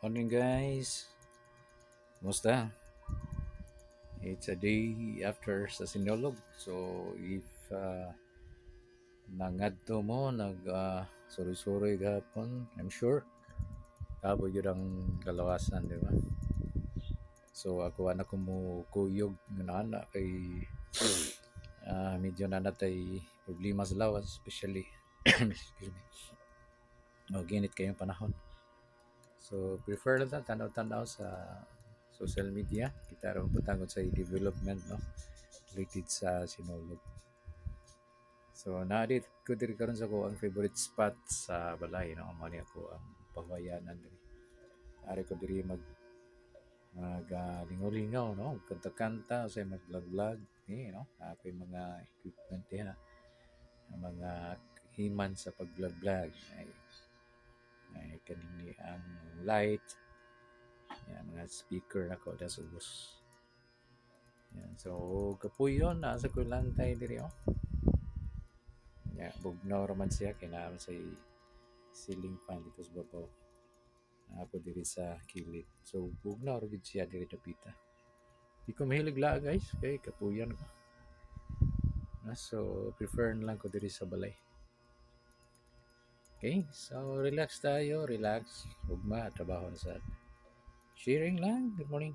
Morning guys, kumusta? It's a day after sa Sinulog. So if nangadto mo, suri-suri gahapon, I'm sure kabo yun ang kalawasan, di ba? So ako anak ko mo kuyog nga na kay medyo nanatay problema sa lawas, especially excuse me. Ginit kayong panahon. So prefer lang tanaw-tanaw sa social media. Kita rin putangon sa development, no? Related sa Sinulog. So naadit ko diri karon sa ko ang favorite spot sa balay, no? Mao ni ako ang pahawayanan diri. Ari ko diri lingaw-lingaw, no? Kanta-kanta sa mag-vlog-vlog, no? Ako'y mga equipment diha, mga himan sa pag-vlog-vlog. Ay kanini ang light, yan, mga speaker na ko da subos. Yan, so kapuyon nasa ko lantay diri, oh. Bugnaw raman siya kinaman sa ceiling fan dito sa babaw. Ako diri sa kilid. So bugnaw ra gid siya diri dapita. Di ko mahilig la guys, kay kapuyan ko. So prefer na lang ko diri sa balay. Okay, so relax tayo, relax. Ugma, trabaho na sa sharing lang. Good morning.